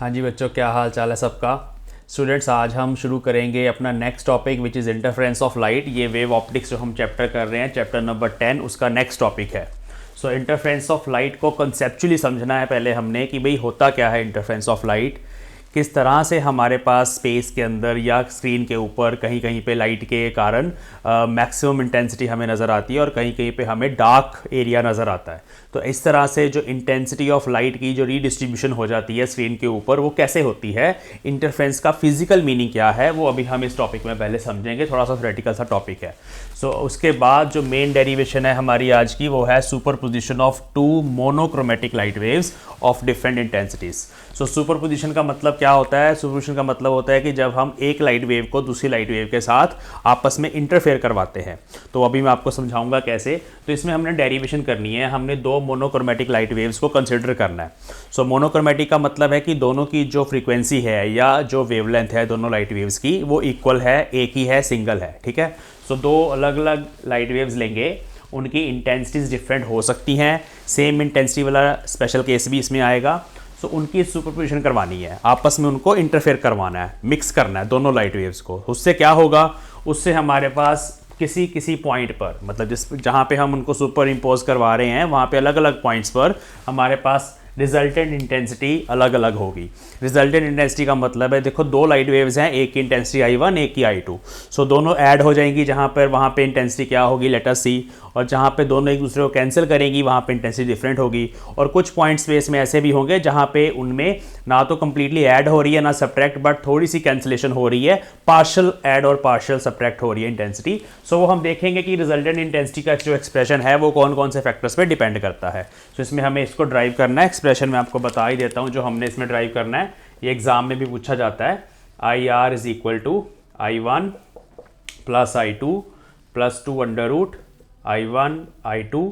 हाँ जी बच्चों, क्या हाल चाल है सबका। स्टूडेंट्स, आज हम शुरू करेंगे अपना next topic which is interference of light. ये वेव ऑप्टिक्स जो हम चैप्टर कर रहे हैं, चैप्टर नंबर 10, उसका नेक्स्ट टॉपिक है। सो इंटरफेरेंस ऑफ लाइट को कंसेप्चुअली समझना है पहले हमने कि भाई होता क्या है इंटरफेरेंस ऑफ लाइट, किस तरह से हमारे पास स्पेस के अंदर या स्क्रीन के ऊपर कहीं कहीं पे लाइट के कारण मैक्सिमम इंटेंसिटी हमें नज़र आती है और कहीं कहीं पे हमें डार्क एरिया नज़र आता है। तो इस तरह से जो इंटेंसिटी ऑफ लाइट की जो रीडिस्ट्रीब्यूशन हो जाती है स्क्रीन के ऊपर, वो कैसे होती है, इंटरफेरेंस का फिजिकल मीनिंग क्या है, वो अभी हम इस टॉपिक में पहले समझेंगे। थोड़ा सा थ्योरेटिकल सा टॉपिक है। सो उसके बाद जो मेन डेरिवेशन है हमारी आज की, वो है superposition of two monochromatic light waves of different intensities. So superposition का मतलब क्या होता है? सुपरपोजिशन का मतलब होता है कि जब हम एक लाइट वेव को दूसरी लाइट वेव के साथ आपस में इंटरफेयर करवाते हैं। तो अभी मैं आपको समझाऊंगा कैसे। तो इसमें हमने डेरिवेशन करनी है, हमने दो मोनोक्रोमेटिक लाइट वेव्स को कंसिडर करना है। सो मोनोक्रोमेटिक का मतलब है कि दोनों की जो फ्रीक्वेंसी है या जो वेवलेंथ है दोनों लाइट वेव्स की, वो इक्वल है, एक ही है, सिंगल है। ठीक है। सो दो अलग अलग लाइट वेव्स लेंगे, उनकी इंटेंसिटीज डिफरेंट हो सकती हैं। सेम इंटेंसिटी वाला स्पेशल केस भी इसमें आएगा। सो उनकी सुपरपोजिशन करवानी है, आपस में उनको इंटरफेयर करवाना है, मिक्स करना है दोनों लाइट वेव्स को। उससे क्या होगा? उससे हमारे पास किसी किसी पॉइंट पर, मतलब जिस जहाँ पे हम उनको सुपर इम्पोज करवा रहे हैं, वहाँ पे अलग अलग पॉइंट्स पर हमारे पास रिजल्टेंट इंटेंसिटी अलग अलग होगी। रिजल्टेंट इंटेंसिटी का मतलब है, देखो दो लाइट वेव्स हैं, एक की इंटेंसिटी I1, एक की I2। सो दोनों ऐड हो जाएंगी जहाँ पर, वहाँ पे इंटेंसिटी क्या होगी, लेट अस सी। और जहाँ पे दोनों एक दूसरे को कैंसिल करेंगी वहाँ पे इंटेंसिटी डिफरेंट होगी। और कुछ पॉइंट स्पेस में ऐसे भी होंगे जहाँ पे उनमें ना तो कंप्लीटली ऐड हो रही है ना सब्ट्रैक्ट, बट थोड़ी सी कैंसिलेशन हो रही है, पार्शियल ऐड और पार्शियल सब्ट्रैक्ट हो रही है इंटेंसिटी। सो वो हम देखेंगे कि रिजल्टेंट इंटेंसिटी का जो एक्सप्रेशन है वो कौन कौन से फैक्टर्स पे डिपेंड करता है। सो इसमें हमें इसको ड्राइव करना है। एक्सप्रेशन मैं आपको बता ही देता हूँ जो हमने इसमें ड्राइव करना है। ये एग्जाम में भी पूछा जाता है। IR is equal to I1 plus I2 plus 2 under root I1 I2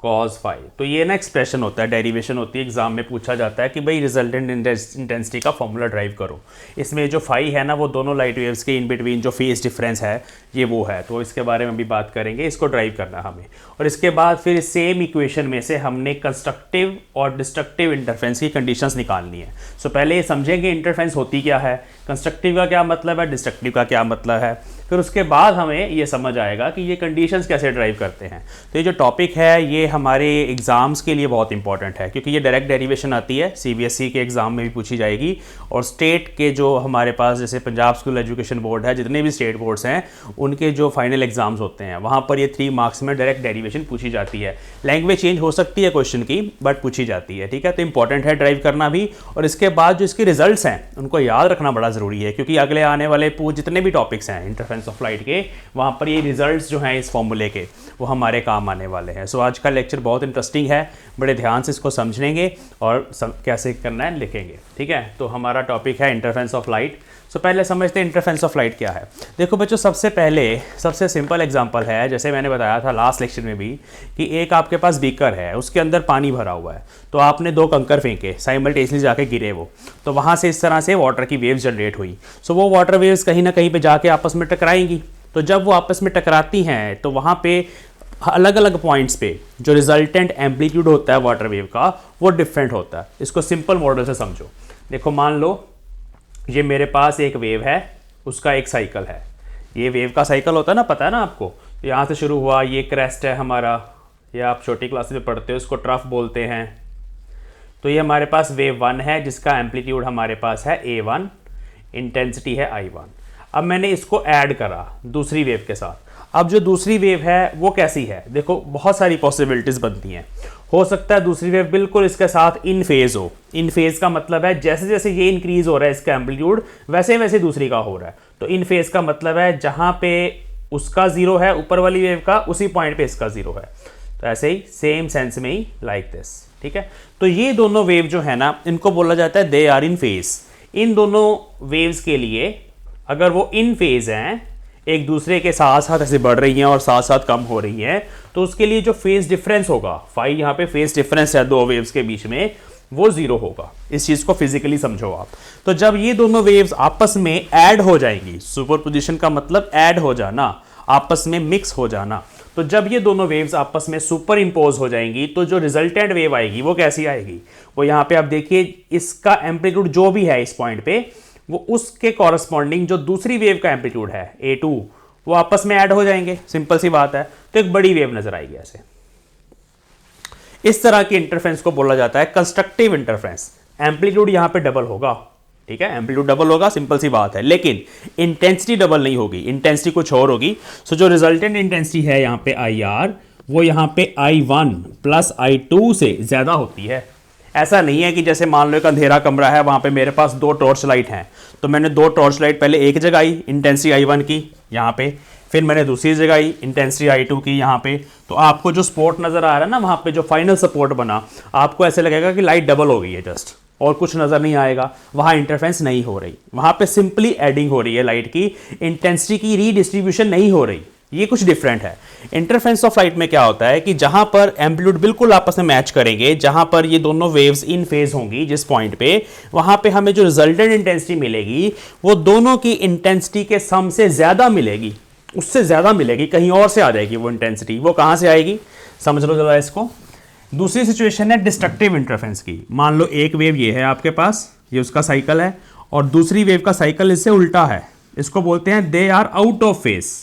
cos phi. तो ये ना एक्सप्रेशन होता है, डेरिवेशन होती है, एग्जाम में पूछा जाता है कि भाई रिजल्टेंट इंटेंसिटी का फॉर्मूला ड्राइव करो। इसमें जो फाई है ना, वो दोनों लाइट वेव्स के इन बिटवीन जो फेज डिफरेंस है ये वो है। तो इसके बारे में भी बात करेंगे, इसको ड्राइव करना हमें। और इसके बाद फिर सेम इक्वेशन में से हमने कंस्ट्रक्टिव और डिस्ट्रक्टिव इंटरफेरेंस की कंडीशंस निकालनी है। सो पहले ये समझेंगे इंटरफेरेंस होती क्या है, कंस्ट्रक्टिव का क्या मतलब है, डिस्ट्रक्टिव का क्या मतलब है। फिर उसके बाद हमें ये समझ आएगा कि ये कंडीशंस कैसे ड्राइव करते हैं। तो ये जो टॉपिक है ये हमारे एग्ज़ाम्स के लिए बहुत इंपॉर्टेंट है, क्योंकि ये डायरेक्ट डेरिवेशन आती है, CBSE के एग्ज़ाम में भी पूछी जाएगी। और स्टेट के जो हमारे पास जैसे पंजाब स्कूल एजुकेशन बोर्ड है, जितने भी स्टेट बोर्ड्स हैं, उनके जो फाइनल एग्जाम्स होते हैं वहाँ पर ये 3 मार्क्स में डायरेक्ट डेरिवेशन पूछी जाती है। लैंग्वेज चेंज हो सकती है क्वेश्चन की, बट पूछी जाती है। ठीक है, तो इंपॉर्टेंट है ड्राइव करना भी। और इसके बाद जो इसके रिजल्ट्स हैं उनको याद रखना बड़ा ज़रूरी है, क्योंकि अगले आने वाले जितने भी टॉपिक्स हैं इंटरफेरेंस ऑफ लाइट के, वहाँ पर ये रिजल्ट्स जो हैं इस फॉर्मूले के, वो हमारे काम आने वाले हैं। सो आज का लेक्चर बहुत इंटरेस्टिंग है, बड़े ध्यान से इसको समझेंगे और कैसे करना है लिखेंगे। ठीक है, तो हमारा टॉपिक है इंटरफेरेंस ऑफ लाइट। सो पहले समझते हैं इंटरफेरेंस ऑफ लाइट क्या है। देखो बच्चों, सबसे पहले सबसे सिंपल एग्जांपल है, जैसे मैंने बताया था लास्ट लेक्चर में भी, कि एक आपके पास बीकर है, उसके अंदर पानी भरा हुआ है। तो आपने 2 कंकर फेंके, साइमल्टेनियसली जाके गिरे वो, तो वहाँ से इस तरह से वाटर की वेव्स जनरेट हुई। सो वो वाटर वेव्स कहीं ना कहीं पे जाके आपस में टकराएंगी। तो जब वो आपस में टकराती हैं तो वहाँ पे अलग अलग पॉइंट्स पे जो रिजल्टेंट एम्पलीट्यूड होता है वाटर वेव का, वो डिफरेंट होता है। इसको सिंपल मॉडल से समझो। देखो मान लो ये मेरे पास एक वेव है, उसका एक साइकिल है। ये वेव का साइकिल होता है ना, पता है ना आपको। तो यहाँ से शुरू हुआ, ये क्रेस्ट है हमारा, ये आप छोटी क्लास में पढ़ते हो, इसको ट्रफ बोलते हैं। तो ये हमारे पास वेव 1 है, जिसका एम्पलीट्यूड हमारे पास है A1, इंटेंसिटी है I1। अब मैंने इसको ऐड करा दूसरी वेव के साथ। अब जो दूसरी वेव है वो कैसी है? देखो बहुत सारी पॉसिबिलिटीज़ बनती हैं। हो सकता है दूसरी वेव बिल्कुल इसके साथ इन फेज़ हो। इन फेज़ का मतलब है जैसे जैसे ये इंक्रीज़ हो रहा है इसका एम्पलीट्यूड, वैसे वैसे दूसरी का हो रहा है। तो इन फेज़ का मतलब है जहाँ पे उसका 0 है ऊपर वाली वेव का, उसी पॉइंट पे इसका 0 है। तो ऐसे ही सेम सेंस में ही लाइक दिस। ठीक है, तो ये दोनों वेव जो है ना, इनको बोला जाता है दे आर इन फेज़। इन दोनों वेव्स के लिए अगर वो इन फेज़ हैं, एक दूसरे के साथ साथ ऐसे बढ़ रही हैं और साथ साथ कम हो रही हैं, तो उसके लिए जो फेज डिफरेंस होगा, फाई यहाँ पे फेज डिफरेंस है 2 वेव्स के बीच में, वो 0 होगा। इस चीज़ को फिजिकली समझो आप। तो जब ये दोनों वेव्स आपस में ऐड हो जाएंगी, सुपरपोजिशन का मतलब ऐड हो जाना, आपस में मिक्स हो जाना, तो जब ये दोनों वेव्स आपस में सुपर इम्पोज हो जाएंगी तो जो रिजल्टेंट वेव आएगी वो कैसी आएगी, वो यहाँ पे आप देखिए इसका एम्पलीट्यूड जो भी है इस पॉइंट पे वो उसके कॉरस्पॉन्डिंग जो दूसरी वेव का एम्पलीट्यूड है A2 वो आपस में ऐड हो जाएंगे, सिंपल सी बात है। तो एक बड़ी वेव नजर आएगी ऐसे। इस तरह की इंटरफेरेंस को बोला जाता है कंस्ट्रक्टिव इंटरफेरेंस। एम्पलीट्यूड यहां पे डबल होगा, ठीक है, एम्पलीट्यूड डबल होगा, सिंपल सी बात है, लेकिन इंटेंसिटी डबल नहीं होगी, इंटेंसिटी कुछ और होगी। सो जो रिजल्टेंट इंटेंसिटी है यहां पे IR वो यहां पे I1 प्लस I2 से ज्यादा होती है। ऐसा नहीं है कि जैसे मान लो एक अंधेरा कमरा है, वहां पे मेरे पास 2 टॉर्च लाइट हैं, तो मैंने 2 टॉर्च लाइट पहले एक जगह आई, इंटेंसिटी I1 की यहाँ पे, फिर मैंने दूसरी जगह आई, इंटेंसिटी I2 की यहाँ पे। तो आपको जो स्पॉट नजर आ रहा है ना, वहां पे जो फाइनल सपोर्ट बना, आपको ऐसे लगेगा कि लाइट डबल हो गई है जस्ट, और कुछ नजर नहीं आएगा। वहां इंटरफेरेंस नहीं हो रही, वहां पे सिंपली एडिंग हो रही है लाइट की, इंटेंसिटी की रीडिस्ट्रीब्यूशन नहीं हो रही। ये कुछ डिफरेंट है। इंटरफेरेंस ऑफ लाइट में क्या होता है कि जहां पर एम्पलीट्यूड बिल्कुल आपस में मैच करेंगे, जहां पर ये दोनों वेव्स इन फेज होंगी जिस पॉइंट पे, वहां पे हमें जो रिजल्टेंट इंटेंसिटी मिलेगी वो दोनों की इंटेंसिटी के सम से ज्यादा मिलेगी, उससे ज्यादा मिलेगी, कहीं और से आ जाएगी वो इंटेंसिटी। वो कहां से आएगी समझ लो जरा इसको। दूसरी सिचुएशन है डिस्ट्रक्टिव इंटरफेरेंस की। मान लो एक वेव ये है आपके पास, ये उसका साइकिल है, और दूसरी वेव का साइकिल इससे उल्टा है, इसको बोलते हैं they are out of phase.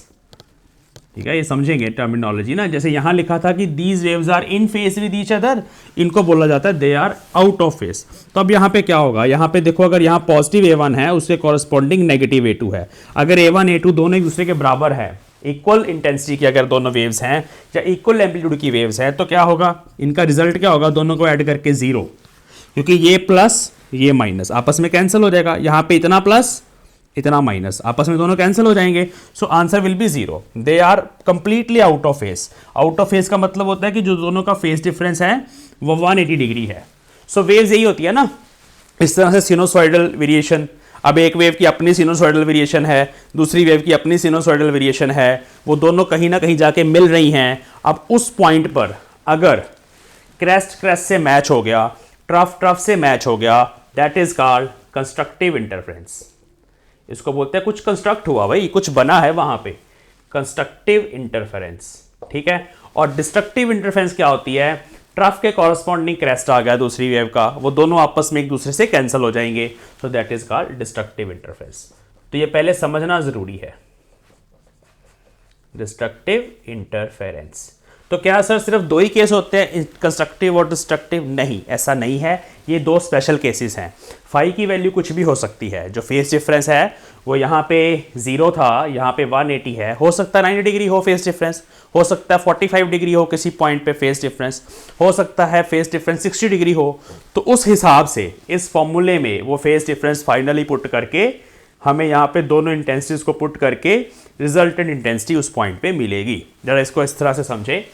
ठीक है, ये समझेंगे टर्मिनोलॉजी ना। जैसे यहां लिखा था कि these waves are in phase with each other, इनको बोला जाता है they are out of phase. तो अब यहां पे क्या होगा, यहां पे देखो अगर यहां पॉजिटिव A1 है उसके कॉरस्पॉन्डिंग नेगेटिव A2 है। अगर A1 A2 दोनों एक दूसरे के बराबर है, इक्वल इंटेंसिटी की अगर दोनों वेव्स हैं या इक्वल एम्पलीट्यूड की वेव्स हैं, तो क्या होगा, इनका रिजल्ट क्या होगा, दोनों को ऐड करके 0, क्योंकि ये प्लस ये माइनस आपस में कैंसिल हो जाएगा। यहां पे इतना प्लस इतना माइनस आपस में दोनों कैंसिल हो जाएंगे। So answer will be 0। They are completely out of phase. Out of phase का मतलब होता है कि जो दोनों का फेज डिफरेंस है वो 180 डिग्री है। सो वेव्स यही होती है ना, इस तरह से सिनोसॉइडल वेरिएशन। अब एक वेव की अपनी सिनोसॉइडल वेरिएशन है, दूसरी वेव की अपनी सिनोसॉइडल वेरिएशन है, वो दोनों कहीं ना कहीं जाके मिल रही हैं। अब उस पॉइंट पर अगर क्रेस्ट क्रेस्ट से मैच हो गया, ट्रफ ट्रफ से मैच हो गया, that is called constructive interference. इसको बोलते हैं कुछ कंस्ट्रक्ट हुआ भाई, कुछ बना है वहां पे, कंस्ट्रक्टिव इंटरफेरेंस। ठीक है, और डिस्ट्रक्टिव इंटरफेरेंस क्या होती है, ट्रफ के कॉरस्पॉन्डिंग क्रेस्ट आ गया दूसरी वेव का, वो दोनों आपस में एक दूसरे से कैंसिल हो जाएंगे, तो that is called destructive interference. तो ये पहले समझना जरूरी है, डिस्ट्रक्टिव इंटरफेरेंस। तो क्या सर सिर्फ 2 ही केस होते हैं, कंस्ट्रक्टिव और डिस्ट्रक्टिव? नहीं, ऐसा नहीं है, ये 2 स्पेशल केसेस हैं। फाई की वैल्यू कुछ भी हो सकती है, जो फेस डिफरेंस है वो यहाँ पे 0 था, यहाँ पे 180 है, हो सकता है 90 डिग्री हो फेस डिफरेंस, हो सकता है 45 डिग्री हो किसी पॉइंट पे फेस डिफरेंस, हो सकता है फेस डिफरेंस 60 डिग्री हो। तो उस हिसाब से इस फॉर्मूले में वो फेस डिफरेंस फाइनली पुट करके हमें यहाँ पे दोनों इंटेंसिटीज को पुट करके रिजल्टेंट इंटेंसिटी उस पॉइंट पे मिलेगी। जरा इसको इस तरह से समझे,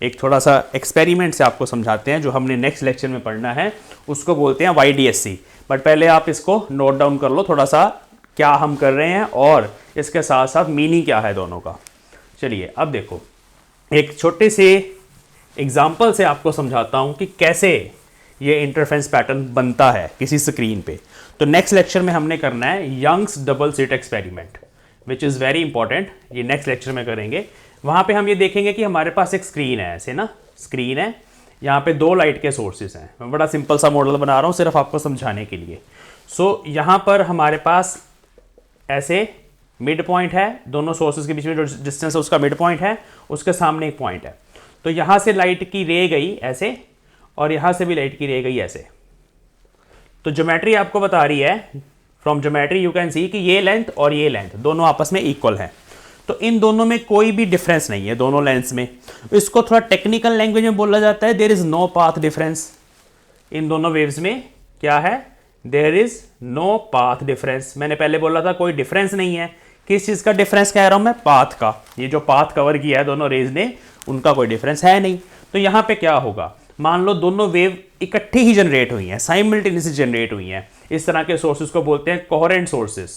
एक थोड़ा सा एक्सपेरिमेंट से आपको समझाते हैं, जो हमने नेक्स्ट लेक्चर में पढ़ना है उसको बोलते हैं YDSC। बट पहले आप इसको नोट डाउन कर लो थोड़ा सा, क्या हम कर रहे हैं और इसके साथ साथ मीनिंग क्या है दोनों का। चलिए अब देखो, एक छोटे से एग्जाम्पल से आपको समझाता हूं कि कैसे ये इंटरफेरेंस पैटर्न बनता है किसी स्क्रीन पे। तो नेक्स्ट लेक्चर में हमने करना है Young's double slit experiment, which is very important. ये नेक्स्ट लेक्चर में करेंगे। वहाँ पे हम ये देखेंगे कि हमारे पास एक स्क्रीन है, ऐसे ना स्क्रीन है, यहाँ पे 2 लाइट के सोर्सेज हैं। मैं बड़ा सिंपल सा मॉडल बना रहा हूँ सिर्फ आपको समझाने के लिए। सो यहाँ पर हमारे पास ऐसे मिड पॉइंट है, दोनों सोर्सेज के बीच में जो डिस्टेंस है उसका मिड पॉइंट है, उसके सामने एक पॉइंट है। तो यहाँ से लाइट की रे गई ऐसे, और यहाँ से भी लाइट की रे गई ऐसे। तो ज्योमेट्री आपको बता रही है, from geometry you can see कि ये लेंथ और ये लेंथ दोनों आपस में इक्वल हैं। तो इन दोनों में कोई भी डिफरेंस नहीं है, दोनों लेंथ्स में। इसको थोड़ा टेक्निकल लैंग्वेज में बोला जाता है there is no path difference. इन दोनों वेव्स में क्या है, there is no path difference. मैंने पहले बोला था कोई डिफरेंस नहीं है। किस चीज का डिफरेंस कह रहा हूं मैं, पाथ का। ये जो पाथ कवर किया है दोनों रेज ने, उनका कोई डिफरेंस है नहीं। तो यहां पे क्या होगा, मान लो दोनों वेव इकट्ठी ही जनरेट हुई हैं, साइमल्टेनियसली जनरेट हुई हैं। इस तरह के सोर्सेज को बोलते हैं कोहेरेंट सोर्सेज।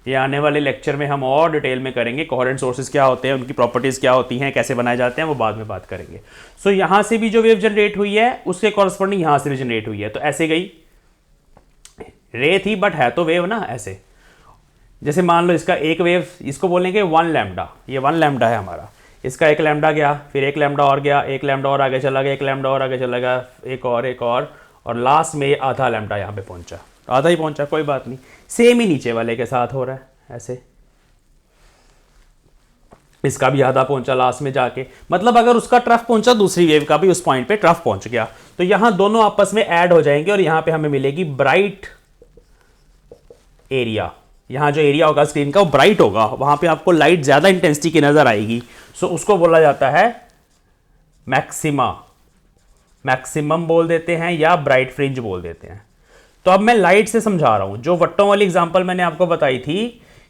ये आने वाले लेक्चर में हम और डिटेल में करेंगे कोहेरेंट सोर्सेज क्या होते हैं, उनकी प्रॉपर्टीज क्या होती हैं, कैसे बनाए जाते हैं, वो बाद में बात करेंगे। सो यहां से भी जो वेव जनरेट हुई है उसके कॉरस्पॉन्डिंग यहां से भी जनरेट हुई है। तो ऐसे गई, रे थी बट है तो वेव ना, ऐसे। जैसे मान लो इसका एक वेव, इसको बोलेंगे 1 लैम्डा, ये 1 लैम्डा है हमारा। इसका एक लैम्डा गया, फिर एक लैम्डा और गया, एक लैम्डा और आगे चला गया, एक लैम्डा और आगे चला गया, एक और लास्ट में आधा लैम्डा यहाँ पे पहुँचा, आधा ही पहुँचा, कोई बात नहीं। सेम ही नीचे वाले के साथ हो रहा है ऐसे, इसका भी आधा पहुंचा लास्ट में जाके, मतलब अगर उसका ट्रफ पहुंचा दूसरी वेव का भी उस पॉइंट पे ट्रफ पहुंच गया, तो यहां दोनों आपस में ऐड हो जाएंगे और यहां पे हमें मिलेगी ब्राइट एरिया। यहां जो एरिया होगा स्क्रीन का वो ब्राइट होगा, वहां पे आपको लाइट ज्यादा इंटेंसिटी की नजर आएगी। सो उसको बोला जाता है मैक्सिमा, मैक्सिमम बोल देते हैं या ब्राइट फ्रिंज बोल देते हैं। तो अब मैं लाइट से समझा रहा हूं। जो वट्टों वाली एग्जांपल मैंने आपको बताई थी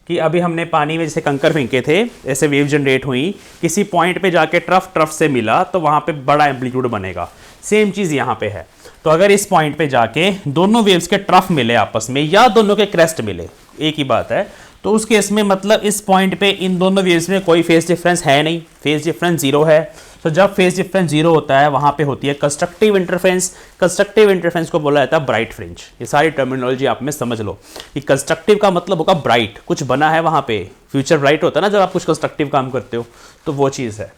कि अभी हमने पानी में जैसे कंकर फेंके थे, ऐसे वेव जनरेट हुई, किसी पॉइंट पे जाके ट्रफ से मिला तो वहां पे बड़ा एम्पलीट्यूड बनेगा। सेम चीज़ यहाँ पे है। तो अगर इस पॉइंट पे जाके दोनों वेव्स के ट्रफ मिले आपस में या दोनों के क्रेस्ट मिले, एक ही बात है, तो उस केस में मतलब इस पॉइंट पे इन दोनों वेव्स में कोई फेज डिफरेंस है नहीं, फेज डिफरेंस जीरो है। तो जब फेज डिफरेंस जीरो होता है वहां पे होती है कंस्ट्रक्टिव इंटरफेरेंस। कंस्ट्रक्टिव इंटरफेरेंस को बोला जाता है ब्राइट फ्रिंज। ये सारी टर्मिनोलॉजी आप में समझ लो कि कंस्ट्रक्टिव का मतलब होगा ब्राइट, कुछ बना है वहां पे, फ्यूचर ब्राइट होता है ना जब आप कुछ कंस्ट्रक्टिव काम करते हो, तो वो चीज़ है।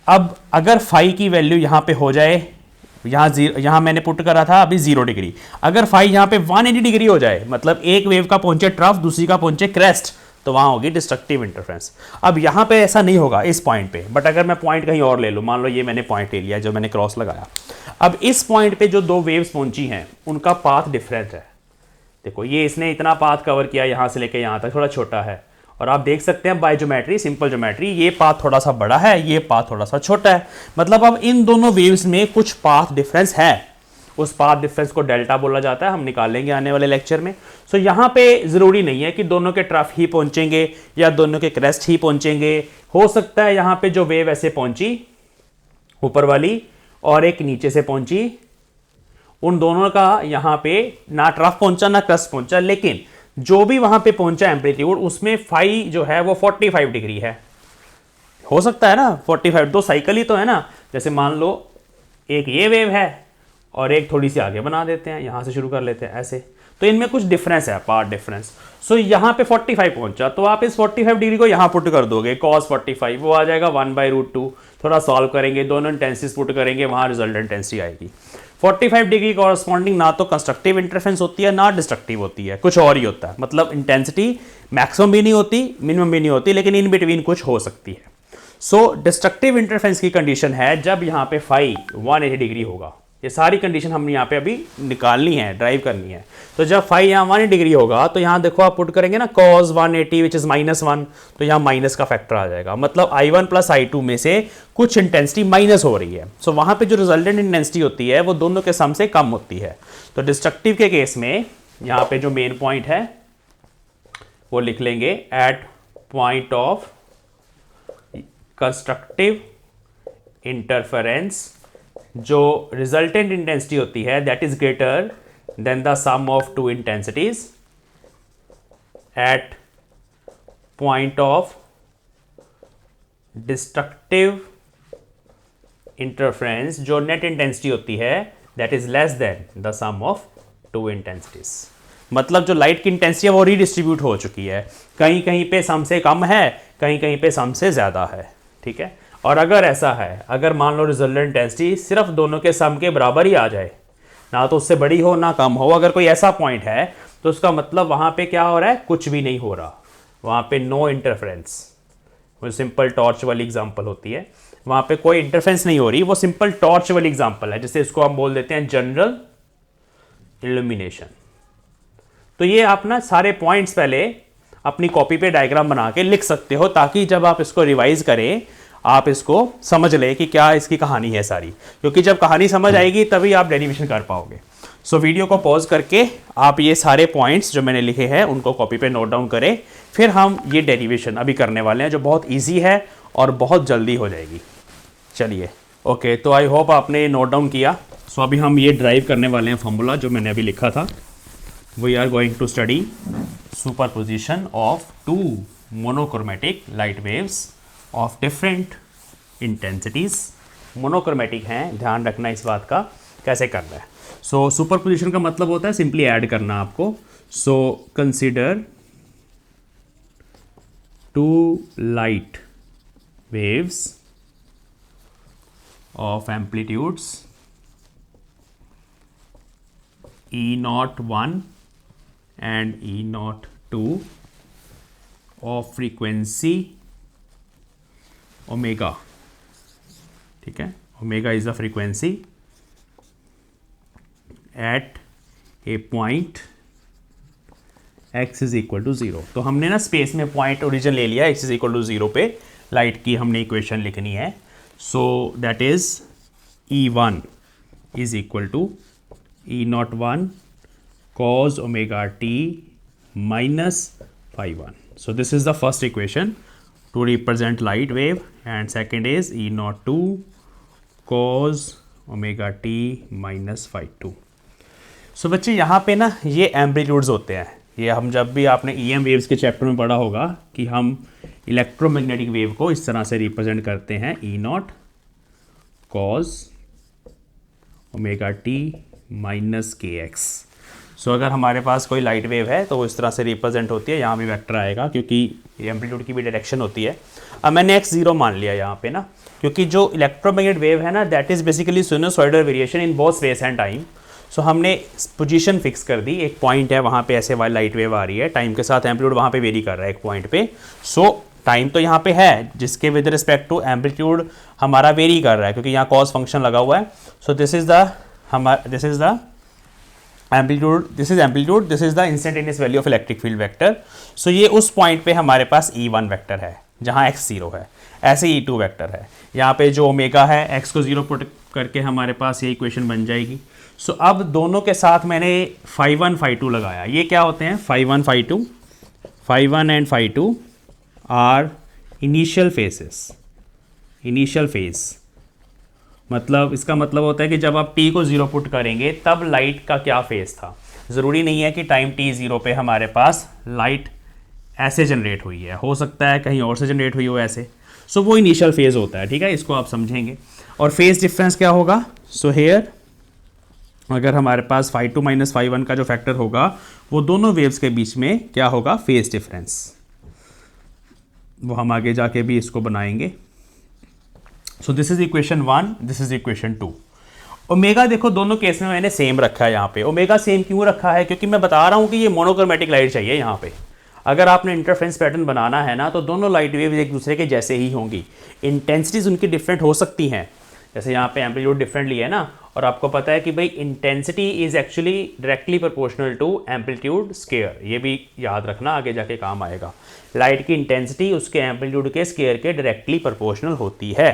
अब अगर फाई की वैल्यू यहाँ पे हो जाए, यहाँ मैंने पुट करा था अभी 0 डिग्री, अगर फाई यहाँ पे 180 डिग्री हो जाए, मतलब एक वेव का पहुंचे ट्रफ दूसरी का पहुंचे क्रेस्ट, तो वहां होगी डिस्ट्रक्टिव इंटरफेरेंस। अब यहाँ पे ऐसा नहीं होगा इस पॉइंट पे, बट अगर मैं पॉइंट कहीं और ले लूँ, मान लो ये मैंने पॉइंट ले लिया जो मैंने क्रॉस लगाया, अब इस पॉइंट पे जो दो वेव्स पहुंची हैं उनका पाथ डिफरेंट है। देखो ये इसने इतना पाथ कवर किया यहाँ से लेकर यहाँ तक, थोड़ा छोटा है, और आप देख सकते हैं बाय ज्योमेट्री, सिंपल ज्योमेट्री, ये पाथ थोड़ा सा बड़ा है, ये पाथ थोड़ा सा छोटा है। मतलब अब इन दोनों वेव्स में कुछ पाथ डिफरेंस है, उस पाथ डिफरेंस को डेल्टा बोला जाता है, हम निकालेंगे आने वाले लेक्चर में। सो यहाँ पे जरूरी नहीं है कि दोनों के ट्रफ ही पहुंचेंगे या दोनों के क्रेस्ट ही पहुंचेंगे। हो सकता है यहाँ पे जो वेव ऐसे पहुंची ऊपर वाली और एक नीचे से पहुंची, उन दोनों का यहाँ पे ना ट्रफ पहुंचा ना क्रेस्ट पहुंचा, लेकिन जो भी वहां पे पहुंचा एम्पलीट्यूड उसमें फाई जो है वो 45 डिग्री है। हो सकता है ना 45, दो साइकिल ही तो है ना। जैसे मान लो एक ये वेव है और एक थोड़ी सी आगे बना देते हैं, यहां से शुरू कर लेते हैं ऐसे, तो इनमें कुछ डिफरेंस है, पार्ट डिफरेंस। सो यहाँ पे 45 पहुंचा, तो आप इस 45 डिग्री को यहाँ पुट कर दोगे, cos 45, वो आ जाएगा 1/√2। थोड़ा सॉल्व करेंगे, दोनों इंटेंसिटीज पुट करेंगे, वहां रिजल्ट इंटेंसिटी आएगी। 45 डिग्री कॉरस्पॉन्डिंग ना तो कंस्ट्रक्टिव इंटरफेरेंस होती है ना डिस्ट्रक्टिव होती है, कुछ और ही होता है। मतलब इंटेंसिटी मैक्सिमम भी नहीं होती, मिनिमम भी नहीं होती, लेकिन इन बिटवीन कुछ हो सकती है। सो डिस्ट्रक्टिव इंटरफेरेंस की कंडीशन है जब यहाँ पे फाई 180 डिग्री होगा। ये सारी कंडीशन हमने यहाँ पे अभी निकालनी है, ड्राइव करनी है। तो जब फाई यहाँ 180 डिग्री होगा तो यहाँ देखो आप पुट करेंगे ना cos 180 विच इज -1, तो यहाँ माइनस का फैक्टर आ जाएगा। मतलब I1 प्लस I2 में से कुछ इंटेंसिटी माइनस हो रही है। सो वहाँ पे जो रिजल्टेंट इंटेंसिटी होती है वो दोनों के सम से कम होती है। तो डिस्ट्रक्टिव के केस में यहाँ पे जो मेन पॉइंट है वो लिख लेंगे at point of constructive interference, जो रिजल्टेंट इंटेंसिटी होती है that is greater than the sum of two intensities at point of destructive interference, जो नेट इंटेंसिटी होती है that is less than the sum of two intensities. मतलब जो light की intensity है वो रीडिस्ट्रीब्यूट हो चुकी है, कहीं कहीं पे सम से कम है, कहीं कहीं पे सम से ज्यादा है। ठीक है, और अगर ऐसा है, अगर मान लो रिजल्टेंट इंटेंसिटी सिर्फ दोनों के सम के बराबर ही आ जाए, ना तो उससे बड़ी हो ना कम हो, अगर कोई ऐसा पॉइंट है तो उसका मतलब वहां पे क्या हो रहा है, कुछ भी नहीं हो रहा, वहां पे नो इंटरफेरेंस। वो सिंपल टॉर्च वाली एग्जांपल होती है, वहां पे कोई इंटरफेरेंस नहीं हो रही, वो सिंपल टॉर्च वाली एग्जांपल है, जैसे इसको हम बोल देते हैं जनरल इल्यूमिनेशन। तो ये आप ना सारे पॉइंट्स पहले अपनी कॉपी पे डायग्राम बना के लिख सकते हो, ताकि जब आप इसको रिवाइज करें आप इसको समझ ले कि क्या इसकी कहानी है सारी, क्योंकि जब कहानी समझ आएगी तभी आप डेरिवेशन कर पाओगे। सो वीडियो को पॉज करके आप ये सारे पॉइंट्स जो मैंने लिखे हैं उनको कॉपी पे नोट डाउन करें, फिर हम ये डेरिवेशन अभी करने वाले हैं जो बहुत ईजी है और बहुत जल्दी हो जाएगी। चलिए ओके, तो आई होप आपने नोट डाउन किया। सो अभी हम ये ड्राइव करने वाले हैं फॉर्मूला जो मैंने अभी लिखा था। We are going to study superposition of two monochromatic light waves of different intensities. Monochromatic हैं, ध्यान रखना इस बात का, कैसे करना है। सो सुपरपोजिशन का मतलब होता है सिंपली ऐड करना आपको। So consider two light waves of amplitudes E01 and E02 of frequency omega. ठीक है, omega is the frequency at a point x is equal to 0. तो हमने ना स्पेस में पॉइंट ओरिजिन ले लिया, x इज इक्वल टू 0 पे light की हमने इक्वेशन लिखनी है. So that is E1 is equal to E01 cos omega t minus phi 1. So this is the first equation to represent light wave, and second is E02 cos omega t minus phi 2. सो बच्चे यहाँ पे ना ये amplitudes होते हैं. ये हम जब भी आपने EM वेव्स के चैप्टर में पढ़ा होगा कि हम इलेक्ट्रोमैग्नेटिक वेव को इस तरह से रिप्रेजेंट करते हैं E0 cos omega t minus kx. सो अगर हमारे पास कोई लाइट वेव है तो वो इस तरह से रिप्रेजेंट होती है. यहाँ भी वेक्टर आएगा क्योंकि एम्पलीट्यूड की भी डायरेक्शन होती है. अब मैंने x0 मान लिया यहाँ पे ना, क्योंकि जो इलेक्ट्रोमैग्नेटिक वेव है ना that is basically sinusoidal variation in both space and time. So हमने पोजीशन फिक्स कर दी, एक पॉइंट है वहाँ पे ऐसे वाली लाइट वेव आ रही है, टाइम के साथ एम्पलीट्यूड वहाँ पे वेरी कर रहा है एक पॉइंट पे. सो टाइम तो यहाँ पे है जिसके विद रिस्पेक्ट टू एम्पलीट्यूड हमारा वेरी कर रहा है क्योंकि यहाँ कॉस फंक्शन लगा हुआ है. So this is the amplitude, this is the instantaneous value of electric field vector. So ये उस पॉइंट पे हमारे पास E1 वेक्टर है जहाँ x0 है, ऐसे E2 वेक्टर है. यहाँ पे जो ओमेगा है x को 0 पुट करके हमारे पास ये इक्वेशन बन जाएगी. सो अब दोनों के साथ मैंने phi 1 phi 2 लगाया. ये क्या होते हैं? phi 1 phi 2, phi 1 and phi 2 are initial phases. Initial phase मतलब इसका मतलब होता है कि जब आप t को 0 पुट करेंगे तब लाइट का क्या फेस था. ज़रूरी नहीं है कि टाइम t 0 पे हमारे पास लाइट ऐसे जनरेट हुई है, हो सकता है कहीं और से जनरेट हुई हो ऐसे. सो वो इनिशियल फेज होता है. ठीक है, इसको आप समझेंगे. और फेज डिफरेंस क्या होगा? सो हेयर अगर हमारे पास phi 2 माइनस phi 1 का जो फैक्टर होगा वो दोनों वेव्स के बीच में क्या होगा? Phase difference. वो हम आगे जाके भी इसको बनाएंगे. सो this is equation 1, this is equation 2. Omega देखो दोनों केस में मैंने सेम रखा है. यहाँ पे ओमेगा सेम क्यों रखा है? क्योंकि मैं बता रहा हूँ कि ये मोनोक्रोमेटिक लाइट चाहिए. यहाँ पे अगर आपने इंटरफेरेंस पैटर्न बनाना है ना तो दोनों लाइट वेव एक दूसरे के जैसे ही होंगी. इंटेंसिटीज उनकी डिफरेंट हो सकती हैं, जैसे यहाँ पे एम्पलीट्यूड डिफरेंटली है ना, और आपको पता है कि भाई intensity is actually directly proportional to amplitude square. ये भी याद रखना, आगे जाके काम आएगा. लाइट की इंटेंसिटी उसके एम्पलीट्यूड के स्केयर के डायरेक्टली प्रोपोर्शनल होती है.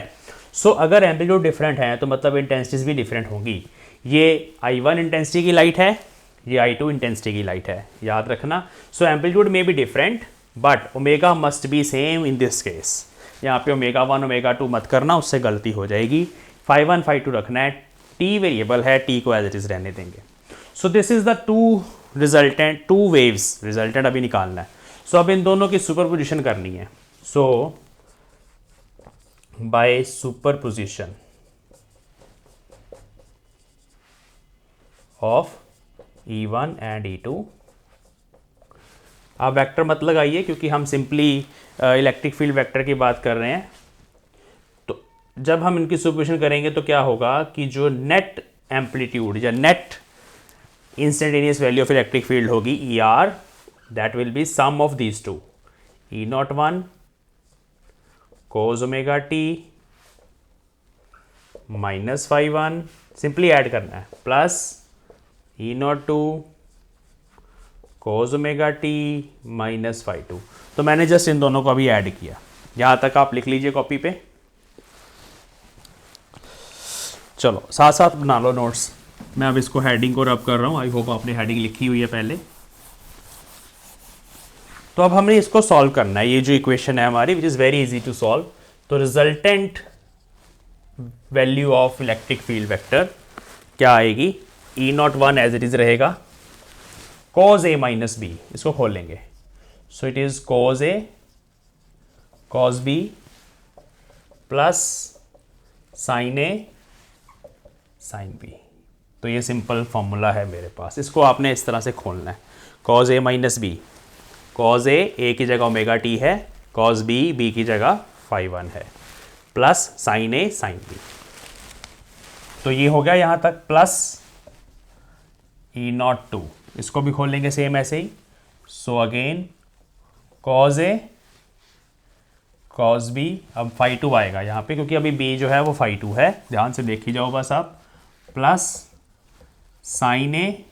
सो अगर एम्पलीट्यूड डिफरेंट है तो मतलब इंटेंसिटीज भी डिफरेंट होंगी. ये I1 इंटेंसिटी की लाइट है, ये I2 इंटेंसिटी की लाइट है, याद रखना. सो एम्पलीट्यूड में भी different but omega must be same in this case. यहाँ पे ओमेगा 1 ओमेगा 2 मत करना, उससे गलती हो जाएगी. phi 1 phi 2 रखना है. t वेरिएबल है, t को एज इट इज रहने देंगे. सो this is the two waves. Resultant अभी निकालना है. सो अब इन दोनों की सुपरपोजिशन करनी है. So by superposition of E1 and E2. आप वेक्टर मत लगाइए क्योंकि हम सिंपली इलेक्ट्रिक फील्ड वेक्टर की बात कर रहे हैं. तो जब हम इनकी सुपरपोजिशन करेंगे तो क्या होगा कि जो नेट एम्पलीट्यूड या net instantaneous value of electric field होगी ER, that will be sum of these two. E01 cos omega t minus phi 1 simply add करना है, plus E02 cos omega t minus phi 2. तो मैंने just in दोनों को अभी add किया. यहाँ तक आप लिख लीजिए कॉपी पे. चलो साथ साथ बना लो नोट्स. मैं अब इसको हेडिंग को रब कर रहा हूँ. आई होप आपने हेडिंग लिखी हुई है पहले. तो अब हमने इसको सॉल्व करना है. ये जो इक्वेशन है हमारी which is very easy to solve. तो resultant value of electric field vector क्या आएगी? E01 एज इट इज रहेगा, cos A माइनस बी. इसको खोल लेंगे. So it is cos A cos B plus sin A sin B. तो ये simple formula है मेरे पास. इसको आपने इस तरह से खोलना है. cos A minus B, cos A की जगह ओमेगा t है, cos B की जगह phi 1 है, plus sin A sin B. तो ये हो गया यहाँ तक प्लस ई नॉट टू, इसको भी खोल लेंगे सेम ऐसे ही। सो अगेन कॉज ए कॉस बी, अब फाई टू आएगा यहाँ पे क्योंकि अभी बी जो है वो फाई टू है, ध्यान से देखी जाओ बस आप, plus sine A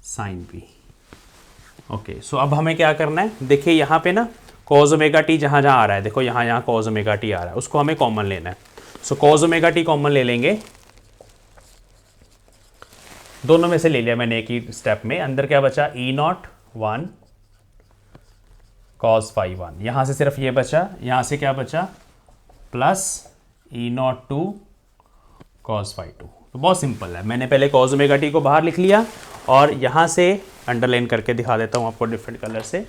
sine B. Okay, सो अब हमें क्या करना है, देखिए यहाँ पे ना कॉज ओमेगा टी जहाँ जहाँ आ रहा है, देखो यहाँ कॉज ओमेगा टी आ रहा है, उसको हमें कॉमन लेना है। Show cause omega T common ले लेंगे, दोनों में से ले लिया मैंने एक ही स्टेप में। अंदर क्या बचा, E not one cos phi one, यहाँ से सिर्फ ये बचा, यहाँ से क्या बचा plus E not two cos phi two. तो बहुत सिंपल है, मैंने पहले कॉस ओमेगा टी को बाहर लिख लिया और यहाँ से अंडरलाइन करके दिखा देता हूँ आपको डिफरेंट कलर से।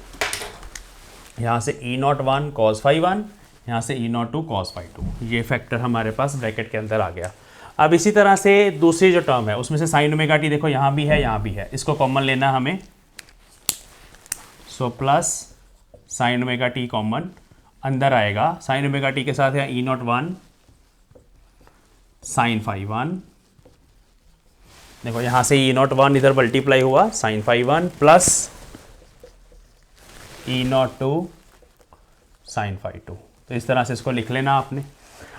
यहाँ से E not one cos phi one, यहाँ से E not two cos phi two, ये फैक्टर हमारे पास ब्रैकेट के अंदर आ गया। अब इसी तरह से दूसरी जो टर्म है उसमें से साइन ओमेगा टी देखो यहाँ भी है यहाँ भी है, इसको कॉमन लेना हमें। So plus sine omega T common अंदर आएगा, साइन ओमेगा टी के साथ है E not one sine phi one, देखो यहाँ से ई नॉट वन इधर मल्टीप्लाई हुआ sine phi one plus E not two sine phi two. तो इस तरह से इसको लिख लेना आपने।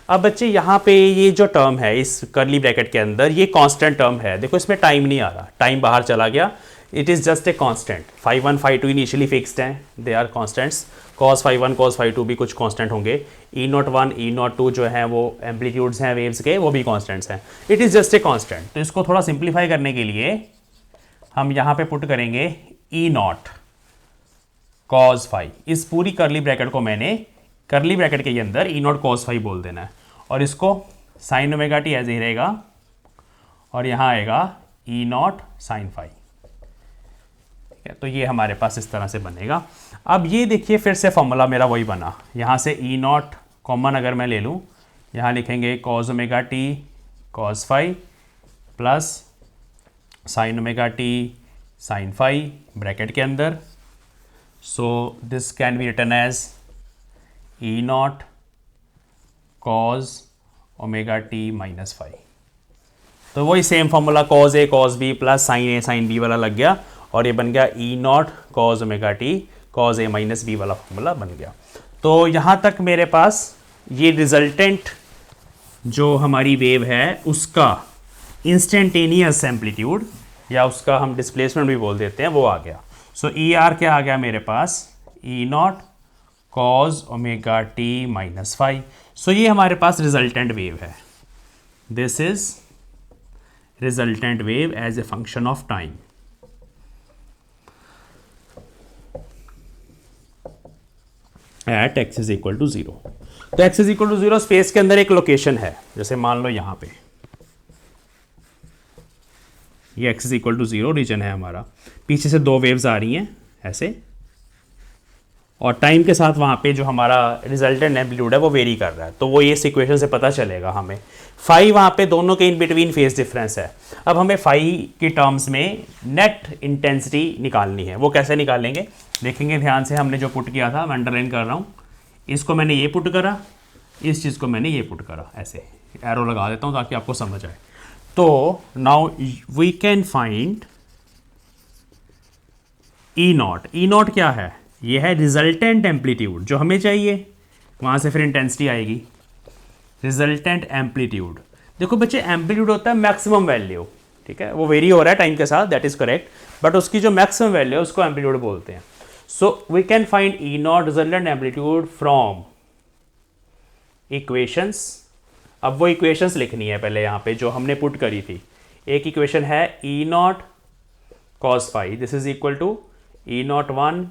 अब बच्चे यहाँ पे ये जो टर्म है इस कर्ली ब्रैकेट के अंदर ये कांस्टेंट टर्म है, देखो इसमें टाइम नहीं आ रहा, टाइम बाहर चला गया, it is just a constant. Phi one phi two initially fixed हैं, they are constants, cos phi one cos phi two भी कुछ कांस्टेंट होंगे, E not one E not two जो है वो एम्पलीट्यूड्स हैं वेव्स के, वो भी कांस्टेंट्स हैं, it is just a constant. तो इसको थोड़ा सिंप्लीफाई करने के लिए हम यहाँ पे पुट करेंगे ई नॉट कॉस फाई, इस पूरी कर्ली ब्रैकेट को मैंने कर्ली ब्रैकेट के अंदर ई नॉट कॉस फाई बोल देना है, और इसको साइन ओमेगा टी ऐसे ही रहेगा और यहाँ आएगा ई नॉट साइन फाई। ठीक है, तो ये हमारे पास इस तरह से बनेगा। अब ये देखिए फिर से फॉर्मूला मेरा वही बना, यहाँ से ई नॉट कॉमन अगर मैं ले लूँ, यहाँ लिखेंगे cos omega T cos phi plus sine omega T sine phi bracket के अंदर। So this can be written as E not cos omega T minus phi. तो वही same formula cos A cos B plus sine A sine B वाला लग गया और ये बन गया E not cos omega T cos A minus B वाला फॉर्मूला बन गया। तो यहाँ तक मेरे पास ये रिजल्टेंट जो हमारी वेव है उसका इंस्टेंटेनियस एम्पलीट्यूड या उसका हम डिस्प्लेसमेंट भी बोल देते हैं वो आ गया। सो ई आर क्या आ गया मेरे पास, E not cos omega T minus phi. So ये हमारे पास रिजल्टेंट वेव है, this is resultant wave as a function of time. At x is equal to zero. तो X is equal to zero space के अंदर एक location है, जैसे मान लो यहां पे ये x is equal to zero region है हमारा, पीछे से दो वेव्स आ रही हैं ऐसे, और टाइम के साथ वहाँ पे जो हमारा रिजल्टेंट एम्पलीट्यूड है वो वेरी कर रहा है, तो वो ये इक्वेशन से पता चलेगा हमें। फाई वहाँ पे दोनों के इन बिटवीन फेज डिफरेंस है। अब हमें फाई की टर्म्स में नेट इंटेंसिटी निकालनी है, वो कैसे निकालेंगे देखेंगे ध्यान से। हमने जो पुट किया था मैं अंडरलाइन कर रहा हूँ, इसको मैंने ये पुट करा, इस चीज़ को मैंने ये पुट करा, ऐसे एरो लगा देता हूँ ताकि आपको समझ आए। तो now we can find E naught. E naught क्या है, ये है रिजल्टेंट एम्पलीट्यूड जो हमें चाहिए, वहाँ से फिर इंटेंसिटी आएगी। रिजल्टेंट एम्पलीट्यूड, देखो बच्चे एम्पलीट्यूड होता है मैक्सिमम वैल्यू, ठीक है, वो वेरी हो रहा है टाइम के साथ, दैट इज करेक्ट, बट उसकी जो मैक्सिमम वैल्यू है उसको एम्पलीट्यूड बोलते हैं। So we can find E naught resultant amplitude from equations. अब वो इक्वेशंस लिखनी है पहले यहाँ पे जो हमने पुट करी थी। एक इक्वेशन है E not cos phi, this is equal to E not one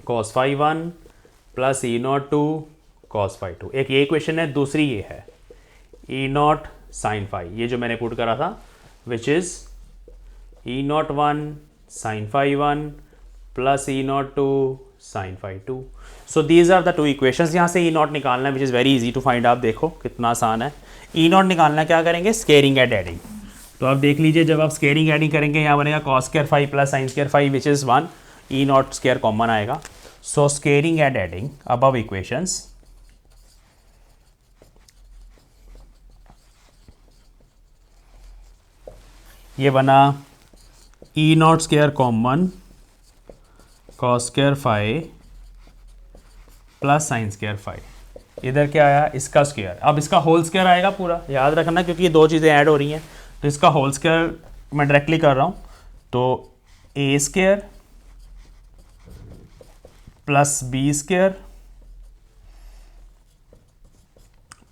cos phi one plus E not two cos phi two. एक ये इक्वेशन है, दूसरी ये है ई नॉट साइन फाई, ये जो मैंने पुट करा था, which is E not one sine phi one plus E not two sine phi two. So these are the two equations. यहाँ से ई नॉट निकालना है which is very easy to find, आप देखो कितना आसान है। ई नॉट निकालना क्या करेंगे, स्केयरिंग एंड एडिंग। तो आप देख लीजिए जब आप स्केयरिंग एडिंग करेंगे यहाँ बनेगा cos square phi plus sine square phi which is one, E not square common आएगा। So squaring and adding above equations, ये बना E not square common cos square phi plus sine square phi. इधर क्या आया, इसका square. अब इसका whole square आएगा पूरा, याद रखना क्योंकि ये दो चीज़ें ऐड हो रही हैं। तो इसका होल स्क्वायर मैं डायरेक्टली कर रहा हूँ, तो A square plus B square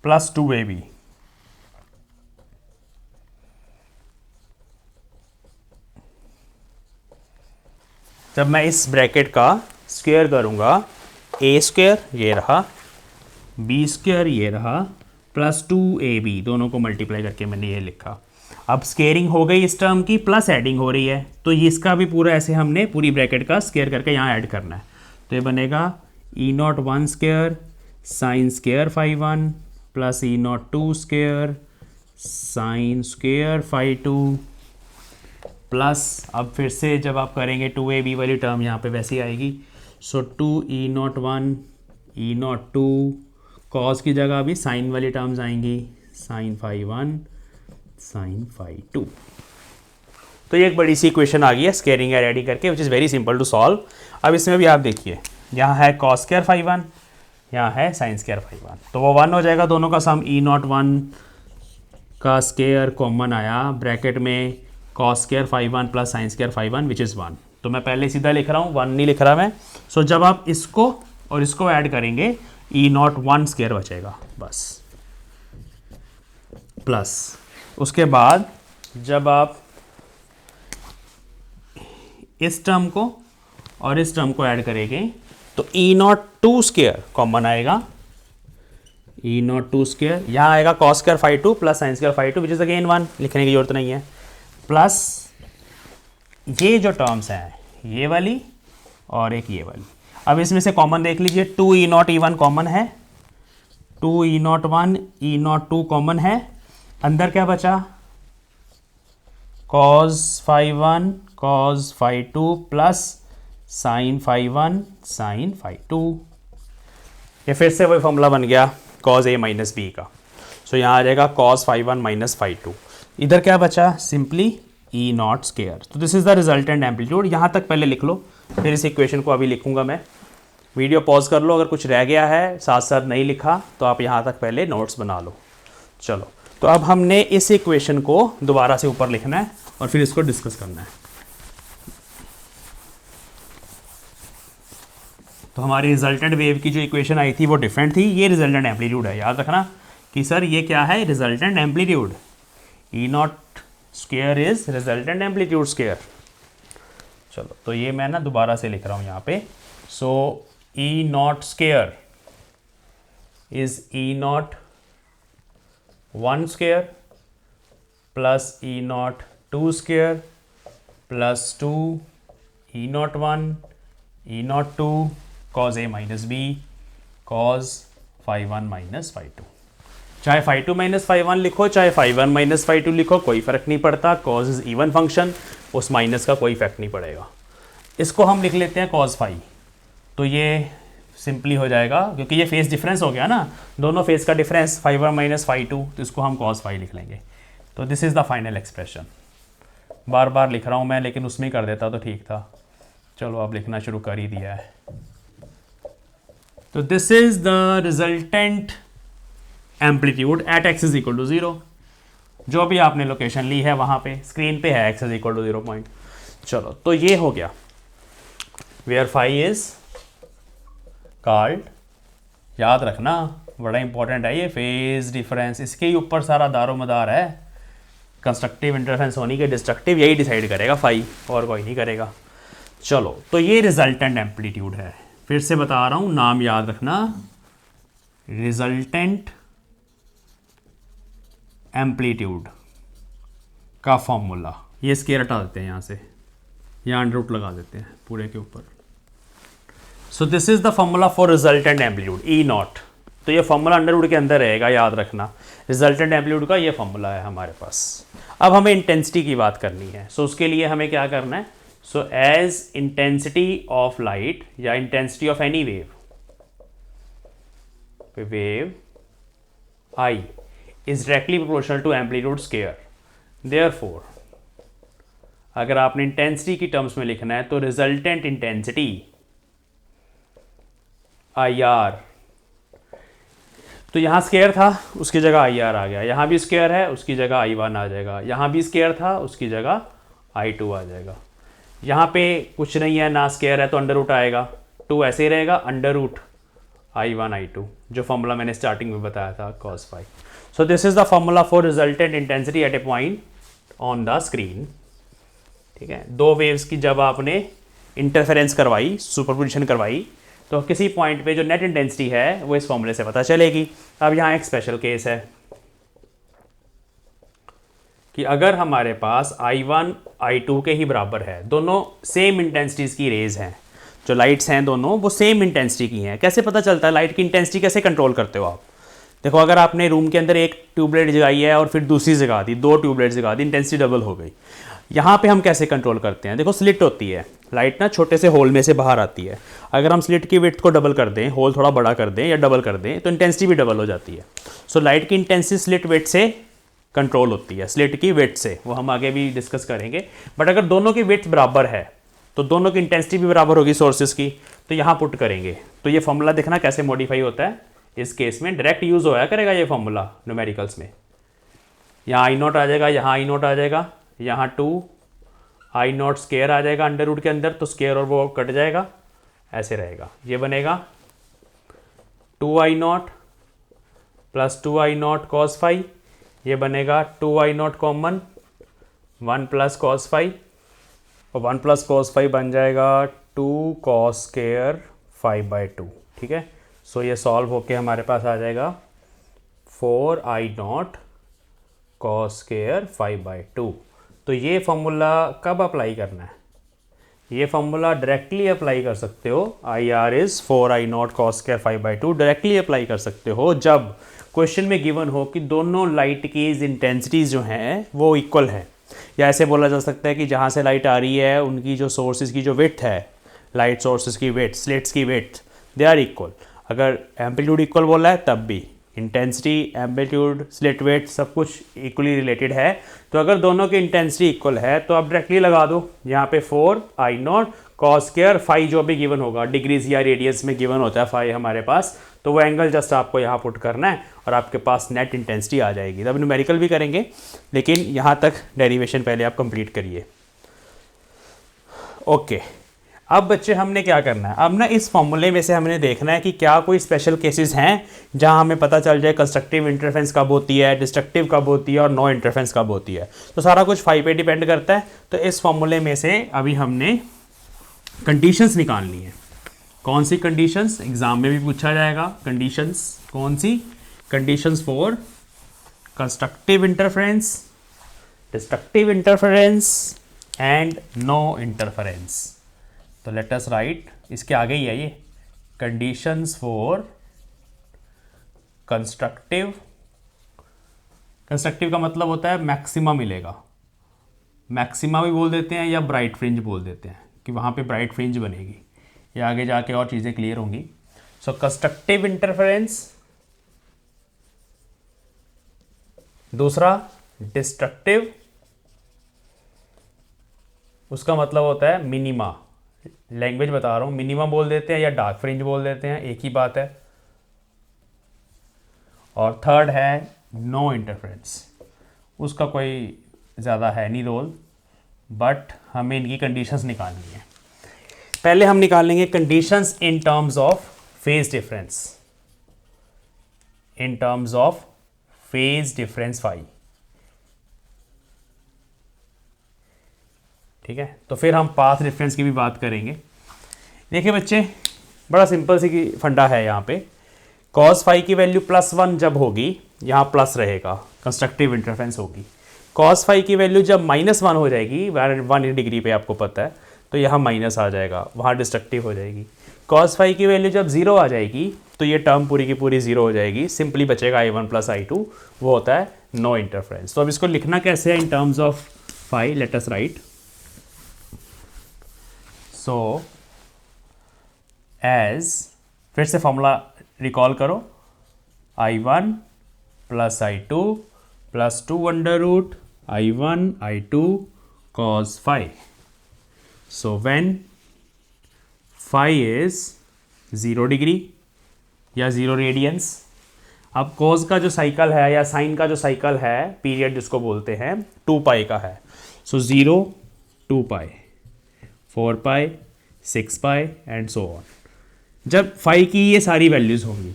plus 2ab। जब मैं इस ब्रैकेट का स्क्वायर करूँगा, ए स्क्वायर ये रहा, बी स्क्वायर ये रहा, प्लस 2ab, दोनों को मल्टीप्लाई करके मैंने ये लिखा। अब स्केयरिंग हो गई इस टर्म की, प्लस एडिंग हो रही है, तो ये इसका भी पूरा ऐसे हमने पूरी ब्रैकेट का स्क्वायर करके यहाँ ऐड करना है। तो ये बनेगा E not 1 square sine square phi 1 plus E not 2 square sine square phi 2 plus, अब फिर से जब आप करेंगे 2ab वाली टर्म यहाँ पे वैसी आएगी। सो 2 E not 1 E not 2, cos की जगह भी साइन वाली टर्म्स आएंगी, साइन फाई 1 साइन फाई 2। तो ये एक बड़ी सी इक्वेशन आ गई है स्केयरिंग एंड एडिंग करके, which is very simple to solve. अब इसमें भी आप देखिए, यहाँ है कॉस स्क्वायर फाई 1, यहाँ है साइन स्क्वायर फाई 1, तो वो 1 हो जाएगा दोनों का सम। ई नॉट 1 का स्क्वायर कॉमन आया, ब्रैकेट में cos square phi 1 plus sine square phi 1 which is 1। तो मैं पहले सीधा लिख रहा हूँ, 1 नहीं लिख रहा मैं। सो जब आप इसको और इसको ऐड करेंगे, ई नॉट 1 स्क्वायर बचेगा बस, प्लस उसके बाद जब आप इस टर्म को और इस टर्म को ऐड करेंगे तो ई नॉट 2 स्क्वायर कॉमन आएगा, ई नॉट 2 स्क्वायर यहाँ आएगा cos square phi 2 plus sine square phi 2 which is again 1, लिखने की जरूरत नहीं है, प्लस ये जो टर्म्स हैं ये वाली और एक ये वाली। अब इसमें से कॉमन देख लीजिए, 2 ई नॉट ई1 कॉमन है, 2 E not 1 E not 2 common है, अंदर क्या बचा, cos phi 1 cos phi 2 plus sine phi 1 sine phi 2। ये फिर से वही फॉर्मूला बन गया कॉस ए माइनस बी का। सो यहाँ आ जाएगा कॉस फाई 1 माइनस फाई 2। इधर क्या बचा, सिंपली ई नॉट स्क्वायर। तो this is the resultant amplitude. यहाँ तक पहले लिख लो, फिर इस इक्वेशन को अभी लिखूंगा मैं। वीडियो पॉज कर लो, अगर कुछ रह गया है साथ साथ नहीं लिखा तो आप यहाँ तक पहले नोट्स बना लो। चलो, तो अब हमने इस इक्वेशन को दोबारा से ऊपर लिखना है और फिर इसको डिस्कस करना है। तो हमारी रिजल्टेंट वेव की जो इक्वेशन आई थी वो डिफरेंट थी, ये रिजल्टेंट एम्पलीट्यूड है। याद रखना कि सर ये क्या है, resultant amplitude. E not square is resultant amplitude square. चलो, तो ये मैं ना दोबारा से लिख रहा हूँ यहाँ पे। So E not square is E not 1 square plus E not 2 square plus 2 E not 1 E not 2 cos A minus B cos phi 1 minus phi 2। चाहे फाई 2 माइनस फाई 1 लिखो, चाहे फाई 1 माइनस फाई 2 लिखो, कोई फ़र्क नहीं पड़ता। Cause is even function, उस minus का कोई इफेक्ट नहीं पड़ेगा। इसको हम लिख लेते हैं कॉज फाई, तो ये सिंपली हो जाएगा क्योंकि ये फेस डिफरेंस हो गया ना, दोनों फेस का डिफरेंस फाई 1 माइनस फाई 2, तो इसको हम कॉज फाई लिख लेंगे। तो this is the final expression. बार बार लिख रहा हूँ मैं, लेकिन उसमें ही कर देता तो ठीक था। चलो, अब लिखना शुरू कर ही दिया है। तो this is the resultant amplitude at x is equal to 0। जो भी आपने लोकेशन ली है वहाँ पे स्क्रीन पे है x is equal to 0 point. चलो, तो ये हो गया वेयर फाई इज कॉल्ड। याद रखना, बड़ा इंपॉर्टेंट है ये फेज डिफरेंस, इसके ही ऊपर सारा दारोमदार है। कंस्ट्रक्टिव इंटरफेरेंस होनी कि डिस्ट्रक्टिव, यही डिसाइड करेगा फाई, और कोई नहीं करेगा। चलो, तो ये रिजल्टेंट एम्पलीट्यूड है। फिर से बता रहा हूँ, नाम याद रखना, रिजल्टेंट एम्पलीट्यूड का फॉर्मूला। ये स्केयर हटा देते हैं यहाँ से, यहाँ अंडर रूट लगा देते हैं पूरे के ऊपर। सो this is the formula for resultant amplitude E not. तो ये फॉर्मूला अंडर रूट के अंदर रहेगा, याद रखना। रिजल्टेंट एम्पलीट्यूड का ये फॉर्मूला है हमारे पास। अब हमें इंटेंसिटी की बात करनी है। सो उसके लिए हमें क्या करना है, so as intensity of light या intensity of any wave I is directly proportional to amplitude square. Therefore, अगर आपने इंटेंसिटी की टर्म्स में लिखना है तो रिजल्टेंट इंटेंसिटी IR, तो यहाँ स्केयर था उसकी जगह IR आ गया, यहाँ भी स्केयर है उसकी जगह I1 आ जाएगा, यहाँ भी स्केयर था उसकी जगह I2 आ जाएगा। यहाँ पे कुछ नहीं है, ना स्केयर है तो अंडर रूट आएगा, 2 ऐसे ही रहेगा, अंडर रूट I1 I2, जो फॉर्मूला मैंने स्टार्टिंग में बताया था cos phi। So this is the formula for resultant intensity at a point on the screen. ठीक है, दो वेव्स की जब आपने इंटरफेरेंस करवाई, सुपरपोजिशन करवाई, तो किसी पॉइंट पे जो नेट इंटेंसिटी है वो इस फॉर्मूले से पता चलेगी। अब यहाँ एक स्पेशल केस है कि अगर हमारे पास I1 I2 के ही बराबर है, दोनों सेम इंटेंसिटीज़ की रेज हैं, जो लाइट्स हैं दोनों वो सेम इंटेंसिटी की हैं। कैसे पता चलता है लाइट की इंटेंसिटी, कैसे कंट्रोल करते हो आप? देखो, अगर आपने रूम के अंदर एक ट्यूबलाइट जगाई है और फिर दूसरी जगा दी, 2 ट्यूबलाइट जगा दी, इंटेंसिटी डबल हो गई। यहाँ पे हम कैसे कंट्रोल करते हैं? देखो, स्लिट होती है, लाइट ना छोटे से होल में से बाहर आती है। अगर हम स्लिट की विड्थ को डबल कर दें, होल थोड़ा बड़ा कर दें या डबल कर दें, तो इंटेंसिटी भी डबल हो जाती है। सो लाइट की इंटेंसिटी स्लिट विड्थ से कंट्रोल होती है, स्लिट की विड्थ से, वो हम आगे भी डिस्कस करेंगे। बट अगर दोनों की विड्थ बराबर है तो दोनों की इंटेंसिटी भी बराबर होगी सोर्सेज की, तो यहाँ पुट करेंगे। तो ये फॉर्मूला देखना कैसे मॉडिफाई होता है। इस केस में डायरेक्ट यूज़ होया करेगा ये फॉर्मूला न्यूमेरिकल्स में। यहाँ I0 आ जाएगा, यहाँ I0 आ जाएगा, यहाँ 2 I0 स्केयर आ जाएगा अंडर रूट के अंदर, तो स्केयर और वो कट जाएगा, ऐसे रहेगा। ये बनेगा 2I0 plus 2I0 cos phi, ये बनेगा 2I0 common 1 plus cos phi, और 1 प्लस cos phi बन जाएगा 2 cos स्केयर 5/2। ठीक है, सो ये सॉल्व होके हमारे पास आ जाएगा 4I0 cos स्केयर 5/2। तो ये फॉर्मूला कब अप्लाई करना है? ये फॉर्मूला डायरेक्टली अप्लाई कर सकते हो। IR is 4I0 cos square 5/2 directly apply कर सकते हो जब क्वेश्चन में गिवन हो कि दोनों लाइट की इंटेंसिटीज़ जो हैं वो इक्वल है। या ऐसे बोला जा सकता है कि जहाँ से लाइट आ रही है उनकी जो सोर्सेज की जो विड्थ है, लाइट सोर्सेज की विड्थ, स्लिट्स की विड्थ, दे आर इक्वल। अगर एम्पलीट्यूड इक्वल बोला है तब भी इंटेंसिटी, एम्पलीट्यूड, स्लिट विड्थ सब कुछ इक्वली रिलेटेड है। तो अगर दोनों की इंटेंसिटी इक्वल है तो आप डायरेक्टली लगा दो यहाँ पे 4I0 cos स्केयर फाई, जो भी गिवन होगा डिग्रीज या रेडियंस में गिवन होता है फाई हमारे पास, तो वो एंगल जस्ट आपको यहाँ पुट करना है और आपके पास नेट इंटेंसिटी आ जाएगी। तब न्यूमेरिकल भी करेंगे, लेकिन यहाँ तक डेरिवेशन पहले आप कंप्लीट करिए। ओके, अब बच्चे हमने क्या करना है? अब ना इस फॉर्मूले में से हमने देखना है कि क्या कोई स्पेशल केसेस हैं जहां हमें पता चल जाए कंस्ट्रक्टिव इंटरफेरेंस कब होती है, डिस्ट्रक्टिव कब होती है और नो इंटरफेरेंस कब होती है। तो सारा कुछ फाई पे डिपेंड करता है। तो इस फॉर्मूले में से अभी हमने कंडीशंस निकालनी है। कौन सी कंडीशंस? एग्जाम में भी पूछा जाएगा। कंडीशंस कौन सी? Conditions for constructive interference, destructive interference and no interference. तो लेट अस राइट, इसके आगे ही है ये, कंडीशंस फॉर कंस्ट्रक्टिव। कंस्ट्रक्टिव का मतलब होता है मैक्सिमा मिलेगा, मैक्सिमा भी बोल देते हैं या ब्राइट फ्रिंज बोल देते हैं कि वहाँ पे ब्राइट फ्रिंज बनेगी। या आगे जाके और चीज़ें क्लियर होंगी। सो कंस्ट्रक्टिव इंटरफेरेंस, दूसरा डिस्ट्रक्टिव, उसका मतलब होता है मिनिमा। लैंग्वेज बता रहा हूँ, मिनिमा बोल देते हैं या डार्क फ्रिंज बोल देते हैं, एक ही बात है। और थर्ड है नो इंटरफेरेंस, उसका कोई ज़्यादा है नहीं रोल, बट हमें इनकी कंडीशंस निकालनी है। पहले हम निकालेंगे conditions in terms of phase difference, in terms of phase difference phi. ठीक है, तो फिर हम पाथ डिफरेंस की भी बात करेंगे। देखिए बच्चे, बड़ा सिंपल सी फंडा है यहाँ पे। cos फाई की वैल्यू +1 जब होगी, यहाँ प्लस रहेगा, कंस्ट्रक्टिव इंटरफेरेंस होगी। cos फाई की वैल्यू जब -1 हो जाएगी, 1 डिग्री पे आपको पता है, तो यहाँ माइनस आ जाएगा, वहाँ डिस्ट्रक्टिव हो जाएगी। cos फाई की वैल्यू जब 0 आ जाएगी तो ये टर्म पूरी की पूरी 0 हो जाएगी, सिंपली बचेगा I1 + I2, वो होता है नो इंटरफेरेंस। तो अब इसको लिखना कैसे है in terms of phi? Let us write. So as, फिर से फॉर्मूला रिकॉल करो, I1 + I2 + 2 √ I1 I2 cos phi. So when phi is 0 degree या 0 रेडियंस, अब cos का जो साइकिल है या साइन का जो साइकिल है पीरियड जिसको बोलते हैं 2 पाई का है. सो 0 2 पाई 4 पाई 6 पाई एंड सो ऑन. जब फाई की ये सारी वैल्यूज़ होंगी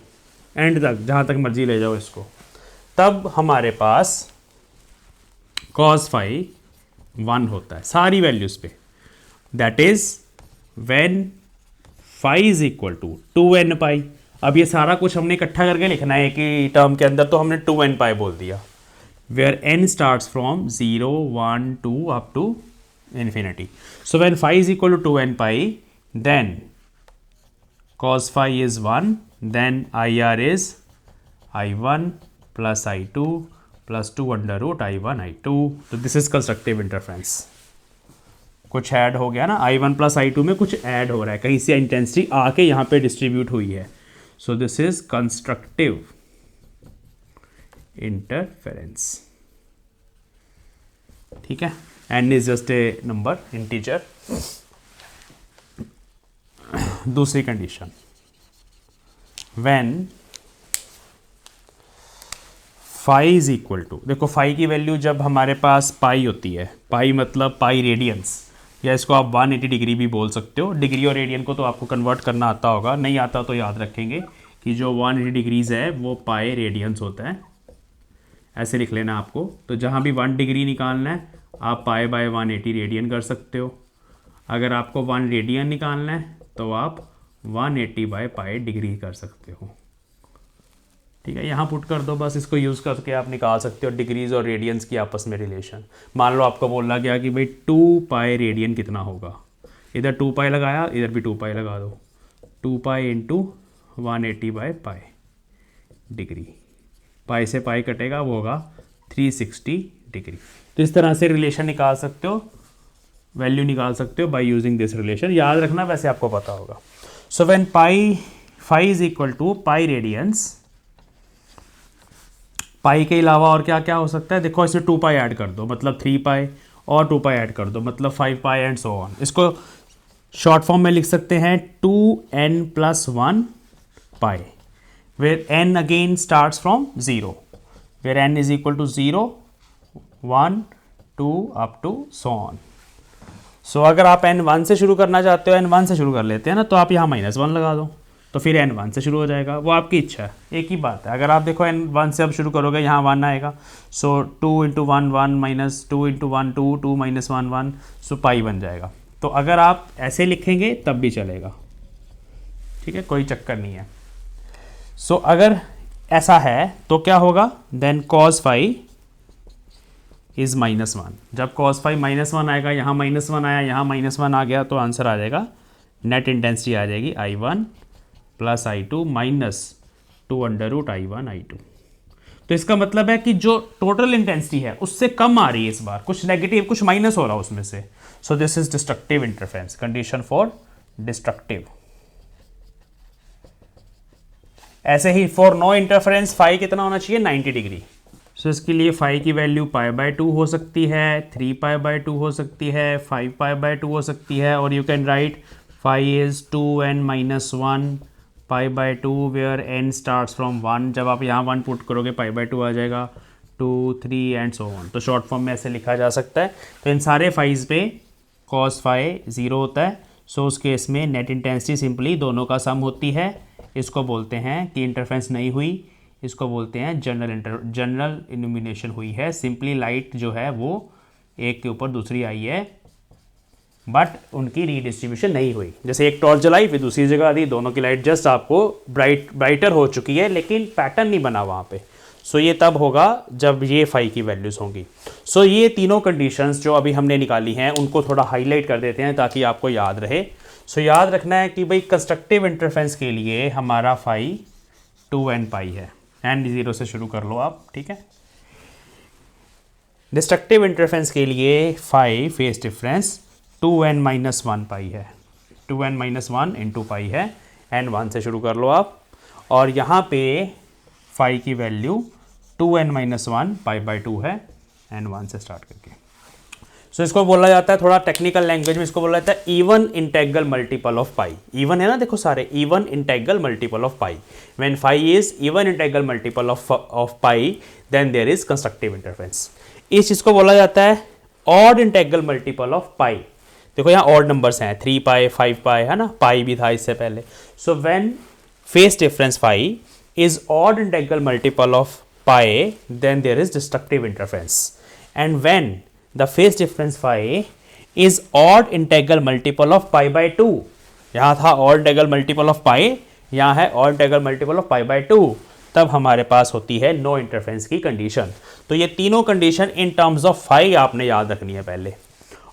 एंड तक जहाँ तक मर्जी ले जाओ इसको, तब हमारे पास cos phi 1 होता है सारी वैल्यूज़ पे. That is when phi is equal to 2n pi. अब ये सारा कुछ हमने इकट्ठा करके लिखना है एक ही टर्म के अंदर, तो हमने 2n पाई बोल दिया. Where n starts from 0 1 2 up to infinity. So when phi is equal to 2n pi, then cos phi is 1, then IR is I1 plus I2 plus 2 under root I1 I2. तो this is constructive interference. कुछ add हो गया ना, I1 plus I2 में कुछ add हो रहा है, कहीं से इंटेंसिटी आके यहाँ पे डिस्ट्रीब्यूट हुई है. So this is constructive interference. ठीक है, n is just a number, integer. दूसरी condition, when phi is equal to, देखो phi की वैल्यू जब हमारे पास पाई होती है, पाई मतलब पाई रेडियंस, या इसको आप 180 डिग्री भी बोल सकते हो. डिग्री और रेडियन को तो आपको कन्वर्ट करना आता होगा, नहीं आता तो याद रखेंगे कि जो 180 डिग्रीज है वो पाई रेडियंस होता है. ऐसे लिख लेना आपको. तो जहाँ भी 1 डिग्री निकालना है आप पाई बाय 180 रेडियन कर सकते हो. अगर आपको 1 रेडियन निकालना है तो आप 180 बाय पाई डिग्री कर सकते हो. ठीक है, यहाँ पुट कर दो बस, इसको यूज़ करके आप निकाल सकते हो डिग्रीज और रेडियंस की आपस में रिलेशन. मान लो आपको बोला गया कि भाई 2 पाई रेडियन कितना होगा, इधर 2 पाई लगाया, इधर भी 2 पाई लगा दो. 2 pi into 180 by pi degree, pi से पाई कटेगा वो होगा 360 डिग्री. तो इस तरह से रिलेशन निकाल सकते हो, वैल्यू निकाल सकते हो बाय यूजिंग दिस रिलेशन. याद रखना, वैसे आपको पता होगा. So when phi is equal to pi radians, pi के अलावा और क्या क्या हो सकता है, देखो इसे 2 पाई ऐड कर दो मतलब 3 पाई, और 2 पाई ऐड कर दो मतलब 5 पाई एंड सो ऑन. इसको शॉर्ट फॉर्म में लिख सकते हैं 2n plus 1 pi, where n again starts from 0, where n is equal to 0 1 2 up to so on. So अगर आप n1 से शुरू करना चाहते हो, n1 से शुरू कर लेते हैं ना, तो आप यहाँ -1 लगा दो, तो फिर n1 से शुरू हो जाएगा. वो आपकी इच्छा है, एक ही बात है. अगर आप देखो n1 से अब शुरू करोगे, यहाँ 1 आएगा, सो 2 इंटू 1 1 माइनस 2 इंटू 1 2 2 माइनस 1 1, सो पाई बन जाएगा. तो अगर आप ऐसे लिखेंगे तब भी चलेगा. ठीक है, कोई चक्कर नहीं है. सो अगर ऐसा है तो क्या होगा, देन cos phi इज -1. जब cos phi -1 आएगा, यहाँ -1 आया, यहाँ -1 आ गया, तो आंसर आ जाएगा, नेट इंटेंसिटी आ जाएगी I1 plus I2 minus 2 under root I1 I2. तो इसका मतलब है कि जो टोटल इंटेंसिटी है उससे कम आ रही है इस बार, कुछ नेगेटिव कुछ माइनस हो रहा है उसमें से. सो this is destructive interference, condition for destructive. ऐसे ही फॉर नो इंटरफेरेंस फाई कितना होना चाहिए, 90 डिग्री. सो इसके लिए फाई की वैल्यू पाई बाय 2 हो सकती है, 3 पाई बाय 2 हो सकती है, 5 पाई बाय 2 हो सकती है, और you can write phi is 2n minus 1 pi by 2 where n starts from 1. जब आप यहाँ 1 पुट करोगे पाई बाय 2 आ जाएगा, 2 3 एंड सो ऑन. तो शॉर्ट फॉर्म में ऐसे लिखा जा सकता है. तो इन सारे फाइज पे cos phi 0 होता है. सो उस केस में नेट इंटेंसिटी सिंपली दोनों का सम होती है. इसको बोलते हैं कि इंटरफेरेंस नहीं हुई, इसको बोलते हैं जनरल इल्यूमिनेशन हुई है. सिंपली लाइट जो है वो एक के ऊपर दूसरी आई है, बट उनकी रीडिस्ट्रीब्यूशन नहीं हुई. जैसे एक टॉर्च जलाई फिर दूसरी जगह दी, दोनों की लाइट जस्ट आपको ब्राइटर हो चुकी है, लेकिन पैटर्न नहीं बना वहाँ पे. सो ये तब होगा जब ये फाई की वैल्यूज़ होंगी. सो ये तीनों कंडीशंस जो अभी हमने निकाली हैं उनको थोड़ा हाईलाइट कर देते हैं ताकि आपको याद रहे. सो याद रखना है कि भाई कंस्ट्रक्टिव इंटरफेरेंस के लिए हमारा फाई 2n पाई है, एंड 0 से शुरू कर लो आप. ठीक है, डिस्ट्रक्टिव इंटरफेरेंस के लिए phi phase difference 2n minus 1 pi है, 2n माइनस 1 इंटू पाई है, एंड 1 से शुरू कर लो आप. और यहाँ पे फाई की value 2n minus 1 pi by 2 है, एंड 1 से स्टार्ट करके. सो इसको बोला जाता है, थोड़ा टेक्निकल लैंग्वेज में इसको बोला जाता है even integral multiple of pi. Even है ना, देखो सारे even integral multiple of pi. When phi is even integral multiple of pi then there is constructive interference. इस चीज को बोला जाता है odd integral multiple of pi. देखो यहाँ ऑड नंबर्स हैं, 3 पाई 5 पाई है ना, पाई भी था इससे पहले। So when phase difference phi is odd integral multiple of pi, then there is destructive interference. And when the phase difference phi is odd integral multiple of pi by 2, यहाँ था odd integral multiple of pi, यहाँ है odd integral multiple of pi by 2, तब हमारे पास होती है no interference की condition. तो ये तीनों condition in terms of phi आपने याद रखनी है पहले,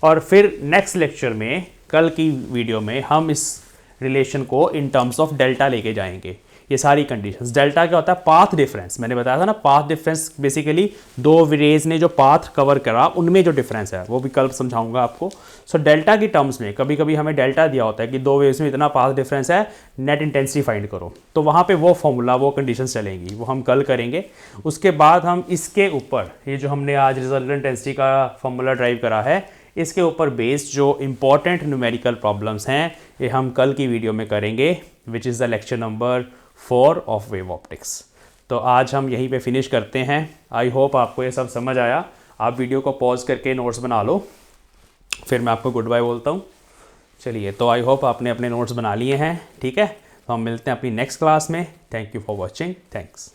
और फिर नेक्स्ट लेक्चर में, कल की वीडियो में हम इस रिलेशन को इन टर्म्स ऑफ डेल्टा लेके जाएंगे। ये सारी कंडीशंस। डेल्टा क्या होता है? Path difference. मैंने बताया था ना, पाथ डिफरेंस बेसिकली दो रेज ने जो पाथ कवर करा उनमें जो डिफरेंस है वो भी कल समझाऊंगा आपको। सो डेल्टा की टर्म्स में कभी कभी हमें डेल्टा दिया होता है कि दो वेव्स में इतना पाथ डिफरेंस है, नेट इंटेंसिटी फाइंड करो, तो वहाँ पे वो फॉर्मूला, वो कंडीशन चलेंगी, वो हम कल करेंगे। उसके बाद हम इसके ऊपर, ये जो हमने आज रिजल्टेंट इंटेंसिटी का फॉर्मूला ड्राइव करा है, इसके ऊपर बेस्ड जो इंपॉर्टेंट न्यूमेरिकल प्रॉब्लम्स हैं ये हम कल की वीडियो में करेंगे, which is the lecture number 4 of wave optics. तो आज हम यहीं पे फिनिश करते हैं। आई होप आपको ये सब समझ आया। आप वीडियो को पॉज करके नोट्स बना लो, फिर मैं आपको गुड बाय बोलता हूँ। चलिए, तो आई होप आपने अपने नोट्स बना लिए हैं, ठीक है। तो हम मिलते हैं अपनी नेक्स्ट क्लास में। Thank you for watching. Thanks.